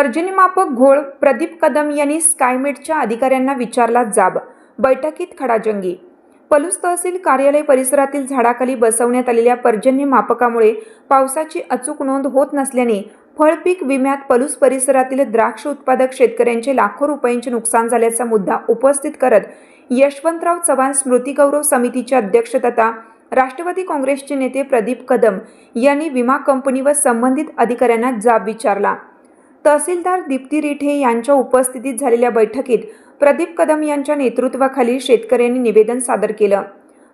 पर्जन्यमापक घोळ प्रदीप कदम यांनी स्कायमेटच्या अधिकाऱ्यांना विचारला जाब. बैठकीत खडाजंगी. पलूस तहसील कार्यालय परिसरातील झाडाखाली बसवण्यात आलेल्या पर्जन्यमापकामुळे पावसाची अचूक नोंद होत नसल्याने फळपीक विम्यात पलूस परिसरातील द्राक्ष उत्पादक शेतकऱ्यांचे लाखो रुपयांचे नुकसान झाल्याचा मुद्दा उपस्थित करत यशवंतराव चव्हाण स्मृती गौरव समितीचे अध्यक्ष तथा राष्ट्रवादी काँग्रेसचे नेते प्रदीप कदम यांनी विमा कंपनी व संबंधित अधिकाऱ्यांना जाब विचारला. तहसीलदार दीप्ती रिठे यांच्या उपस्थितीत झालेल्या बैठकीत प्रदीप कदम यांच्या नेतृत्वाखाली शेतकऱ्यांनी निवेदन सादर केलं.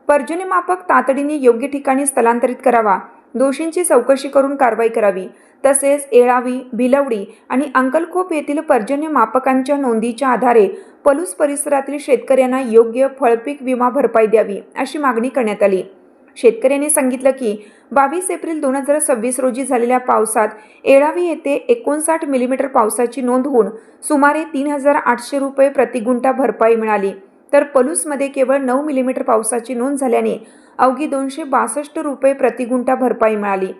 पर्जन्यमापक तातडीने योग्य ठिकाणी स्थलांतरित करावा, दोषींची चौकशी करून कारवाई करावी, तसेच येळावी, भिलवडी आणि अंकलखोप येथील पर्जन्यमापकांच्या नोंदीच्या आधारे पलूस परिसरातील शेतकऱ्यांना योग्य फळपीक विमा भरपाई द्यावी अशी मागणी करण्यात आली. शेतकऱ्यांनी सांगितलं की 22 एप्रिल 2026 रोजी झालेल्या पावसात येळावी येथे 59 मिलीमीटर पावसाची नोंद होऊन सुमारे 3800 रुपये प्रतिगुंठा भरपाई मिळाली, तर पलूसमध्ये केवळ 9 मिलीमीटर पावसाची नोंद झाल्याने अवघी 262 रुपये प्रतिगुंठा भरपाई मिळाली.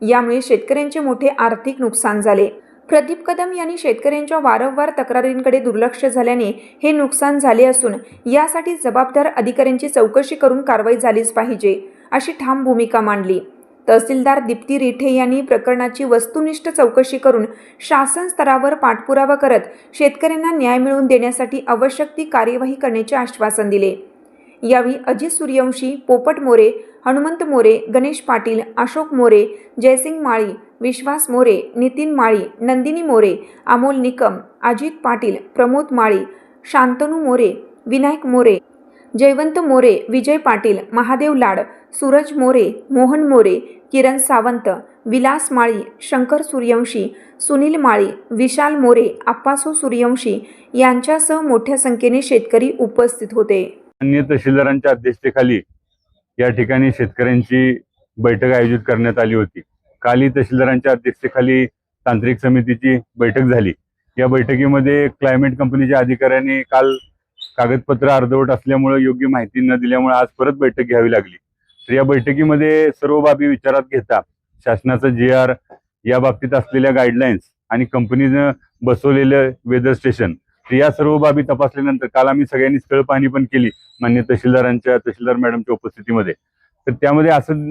यामुळे शेतकऱ्यांचे मोठे आर्थिक नुकसान झाले. प्रदीप कदम यांनी शेतकऱ्यांच्या वारंवार तक्रारींकडे दुर्लक्ष झाल्याने हे नुकसान झाले असून यासाठी जबाबदार अधिकाऱ्यांची चौकशी करून कारवाई झालीच पाहिजे अशी ठाम भूमिका मांडली. तहसीलदार दीप्ती रिठे यांनी प्रकरणाची वस्तुनिष्ठ चौकशी करून शासन स्तरावर पाठपुरावा करत शेतकऱ्यांना न्याय मिळवून देण्यासाठी आवश्यक ती कार्यवाही करण्याचे आश्वासन दिले. यावेळी अजित सूर्यवंशी, पोपट मोरे, हनुमंत मोरे, गणेश पाटील, अशोक मोरे, जयसिंग माळी, विश्वास मोरे, नितीन माळी, नंदिनी मोरे, अमोल निकम, अजित पाटील, प्रमोद माळी, शांतनू मोरे, विनायक मोरे, जयवंत मोरे, विजय पाटील, महादेव लाड, सूरज मोरे, मोहन मोरे, किरण सावंत, विलास माळी, शंकर सूर्यवंशी, सुनील माळी, विशाल मोरे, आप्पासो सूर्यवंशी यांच्यासह मोठ्या संख्येने शेतकरी उपस्थित होते. अन्य तहसीलदारांच्या अध्यक्षतेखाली या ठिकाणी शेतकऱ्यांची बैठक आयोजित करण्यात आली होती. कालही तहसीलदारांच्या अध्यक्षतेखाली तांत्रिक समितीची बैठक झाली. या बैठकीमध्ये क्लायमेट कंपनीच्या अधिकाऱ्यांनी काल कागदपत्र अर्धवट असल्यामुळे योग्य माहिती न दिल्यामुळे आज परत बैठक घ्यावी लागली. तर या बैठकीमध्ये सर्व बाबी विचारात घेता शासनाचा GR, या बाबतीत असलेल्या गाईडलाईन्स आणि कंपनीनं बसवलेलं वेदर स्टेशन, तर या सर्व बाबी तपासल्यानंतर काल आम्ही सगळ्यांनी स्थळ पाहणी पण केली मान्य तहसीलदार मॅडमच्या उपस्थितीमध्ये. तर त्यामध्ये असं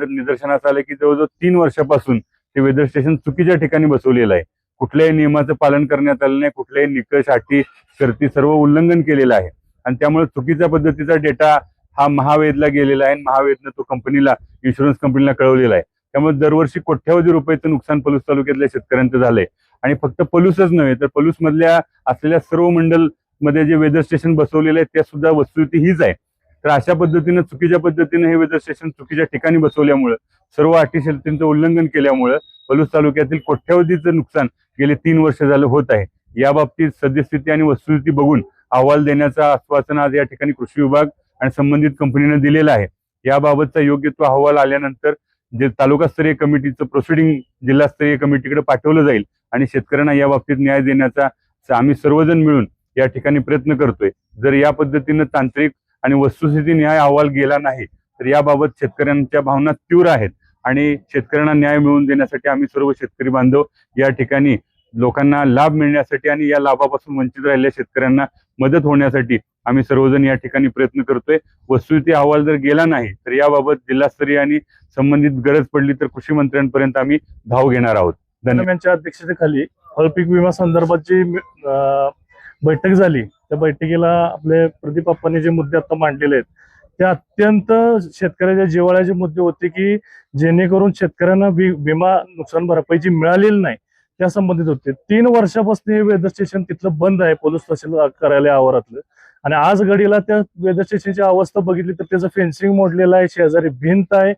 निदर्शनास आलं की जवळजवळ 3 वर्षापासून ते वेदर स्टेशन चुकीच्या ठिकाणी बसवलेलं आहे. कुठल्याही नियमाचं पालन करण्यात आलं नाही, कुठल्याही निकष, अटी, शर्ती सर्व उल्लंघन केलेलं आहे आणि त्यामुळे चुकीच्या पद्धतीचा डेटा हा महावेदला गेलेला आहे. महावेदनं तो कंपनीला, इन्शुरन्स कंपनीला कळवलेला आहे. त्यामुळे दरवर्षी कोट्यावधी रुपयाचं नुकसान पलूस तालुक्यातल्या शेतकऱ्यांचं झालंय. आणि फक्त पलूसच नव्हे तर पलूस मधल्या असलेल्या सर्व मंडल मध्ये जे वेदर स्टेशन बसवलेलं आहे त्या सुद्धा वस्तुस्थिती हीच आहे. तर अशा पद्धतीनं चुकीच्या पद्धतीने हे वेदर स्टेशन चुकीच्या ठिकाणी बसवल्यामुळे, सर्व अटी शर्तींचं उल्लंघन केल्यामुळे पलूस तालुक्यातील कोट्यावधीचं नुकसान गेले 3 वर्ष झालं होत आहे. या बाबतीत सद्यस्थिती आणि वस्तुस्थिती बघून अहवाल देण्याचं आश्वासन आज या ठिकाणी कृषी विभाग आणि संबंधित कंपनीने दिलेलं आहे. याबाबतचा योग्य तो अहवाल आल्यानंतर जे तालुकास्तरीय कमिटीचं प्रोसिडिंग जिल्हास्तरीय कमिटीकडे पाठवलं जाईल आणि शेतकऱ्यांना या बाबतीत न्याय देण्याचा आम्ही सर्वजण मिळून या ठिकाणी प्रयत्न करतोय. जर या पद्धतीनं तांत्रिक आणि वस्तुस्थिती न्याय अहवाल गेला नाही तर याबाबत शेतकऱ्यांच्या भावना तीव्र आहेत आणि शेतकऱ्यांना न्याय मिळवून देण्यासाठी आम्ही सर्व शेतकरी बांधव या ठिकाणी लोकांना लाभ मिळण्यासाठी आणि या लाभापासून वंचित राहिलेल्या शेतकऱ्यांना मदत होण्यासाठी आम्ही सर्वजण या ठिकाणी प्रयत्न करतोय. वस्तुस्थिती अहवाल जर गेला नाही तर याबाबत जिल्हास्तरीय आणि संबंधित गरज पडली तर कृषी मंत्र्यांपर्यंत आम्ही धाव घेणार आहोत. यांच्या अध्यक्षतेखाली फळपीक विमा संदर्भाची बैठक झाली. त्या बैठकीला आपले प्रदीप आप्पांनी जे मुद्दे आता मांडलेले आहेत ते अत्यंत शेतकऱ्याच्या जिव्हाळ्याचे मुद्दे होते की जेणेकरून शेतकऱ्यांना विमा नुकसान भरपाईची मिळालेली नाही त्या संबंधित होते. 3 वर्षापासून हे वेदर स्टेशन तिथलं बंद आहे पोलीस तहसील कार्यालय आवारातलं. आणि आज घडीला त्या वेदर स्टेशनची अवस्था बघितली तर त्याचं फेन्सिंग मोडलेलं आहे, शेजारी भिंत आहे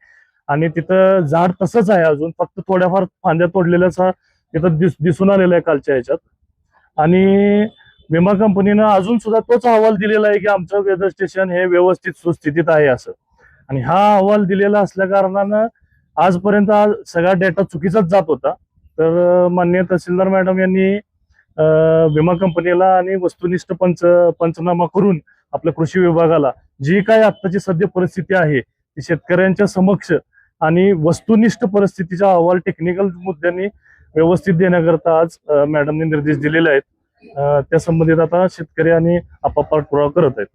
आणि तिथं झाड तसंच आहे, अजून फक्त थोड्याफार फांद्या तोडलेल्याच तिथं दिसून आलेला आहे कालच्या ह्याच्यात. आणि विमा कंपनीनं अजून सुद्धा तोच अहवाल दिलेला आहे की आमचं वेदर स्टेशन हे व्यवस्थित सुस्थितीत आहे असं. आणि हा अहवाल दिलेला असल्या कारणानं आजपर्यंत सगळा डेटा चुकीचाच जात होता. तर माननीय तहसीलदार मॅडम यांनी विमा कंपनीला आणि वस्तुनिष्ठ पंचनामा करून आपल्या कृषी विभागाला जी काय आत्ताची सध्या परिस्थिती आहे ती शेतकऱ्यांच्या समक्ष आणि वस्तुनिष्ठ परिस्थितीचा अहवाल टेक्निकल मुद्द्यांनी व्यवस्थित देण्याकरता आज मॅडमने निर्देश दिलेले आहेत. त्या संबंधित आता शेतकरी आणि आपाप पाठपुरावा करत आहेत.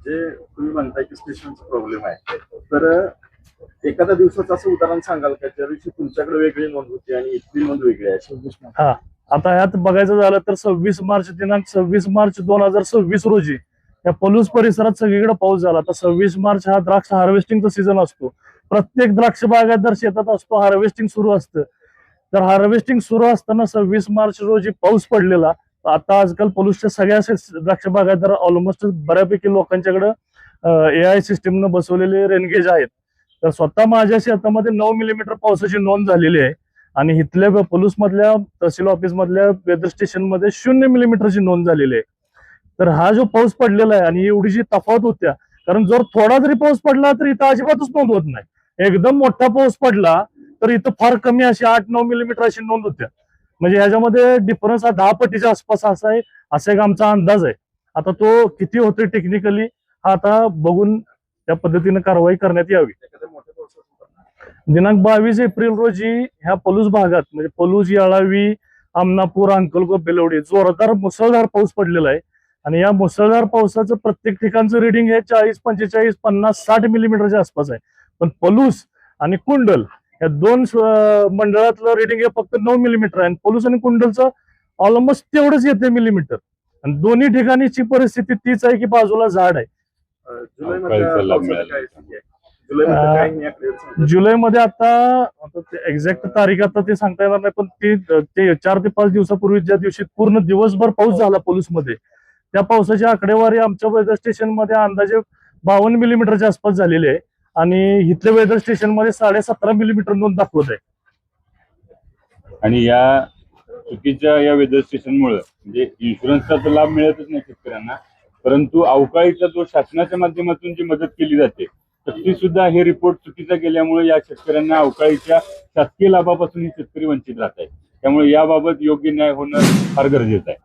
जे तुम्ही म्हणताय की स्टेशनचा प्रॉब्लेम आहे, तर एखाद्या दिवसाचं असं उदाहरण सांगाल का ज्या दिवशी तुमच्याकडे वेगळी नोंद होती आणि इथली नोंद वेगळी आहे? 26 मार्च. हा, आता ह्यात बघायचं झालं तर 26 मार्च 2026 रोजी या पलूस परिसरात सगळीकडे पाऊस झाला. आता 26 मार्च हा द्राक्ष हार्वेस्टिंगचा सीझन असतो. प्रत्येक द्राक्ष बागायतदार शेतात असतो, हार्वेस्टिंग सुरू असतं. तर हार्वेस्टिंग सुरू असताना 26 मार्च रोजी पाऊस पडलेला. आता आजकाल पलूसच्या सगळ्या द्राक्ष बागायतदार ऑलमोस्ट बऱ्यापैकी लोकांच्याकडे AI सिस्टीमनं बसवलेले रेनगेज आहेत. तर स्वतः माझ्या शेतामध्ये 9 मिलीमीटर पावसाची नोंद झालेली आहे आणि इथल्या पलूस मधल्या तहसील ऑफिस मधल्या वेदर स्टेशन मध्ये 0 मिलीमीटरची नोंद झालेली आहे. तर हा जो पाऊस पडलेला आहे आणि एवढी जी तफावत होत्या, कारण जर थोडा जरी पाऊस पडला तर इथं अजिबातच नोंद होत नाही. एकदम मोठा पाऊस पडला तर इथं फार कमी अशी 8-9 मिलीमीटर अशी नोंद होत्या. म्हणजे ह्याच्यामध्ये डिफरन्स हा 10 पटीच्या आसपास असा आहे, असा एक आमचा अंदाज आहे. आता तो किती होतोय टेक्निकली हा आता बघून त्या पद्धतीने कारवाई करण्यात यावी. एखाद्या मोठ्या पावसाचं दिनांक 22 एप्रिल रोजी ह्या पलूस भागात म्हणजे पलूस, याळावी, आमनापूर, अंकलकोप, बेलवडी जोरदार मुसळधार पाऊस पडलेला आहे आणि या मुसळधार पावसाचं प्रत्येक ठिकाणचं रिडिंग हे 40, 45, 50, 60 मिलीमीटरच्या आसपास आहे. पण पलूस आणि कुंडल या दोन मंडळातलं रिडिंग हे फक्त 9 मिलीमीटर आहे आणि पलूस आणि कुंडलचं ऑलमोस्ट तेवढंच येते मिलीमीटर. आणि दोन्ही ठिकाणीची परिस्थिती तीच आहे की बाजूला झाड आहे. जुलैमध्ये पावसाची काय स्थिती आहे? जुलैमध्ये काय नाही आकडे? जुलैमध्ये आता एक्झॅक्ट तारीख आता ते सांगता येणार नाही, पण ते 4 ते 5 दिवसापूर्वी ज्या दिवशी पूर्ण दिवसभर पाऊस झाला पलूसमध्ये, त्या पावसाची आकडेवारी आमच्या वेदर स्टेशन मध्ये अंदाजे 52 मिलीमीटरच्या आसपास झालेली आहे आणि इथल्या वेदर स्टेशन मध्ये 17.5 मिलीमीटर नोंद दाखवत आहे. आणि या चुकीच्या या वेदर स्टेशनमुळे म्हणजे इन्शुरन्सचा तर लाभ मिळतच नाही शेतकऱ्यांना, परंतु अवकाळीचा जो शासनाच्या माध्यमातून जी मदत केली जाते तर ती सुद्धा हे रिपोर्ट चुकीचा केल्यामुळे या शेतकऱ्यांना अवकाळीच्या शासकीय लाभापासून शेतकरी वंचित राहत आहे. त्यामुळे याबाबत योग्य न्याय होणं फार गरजेचं आहे.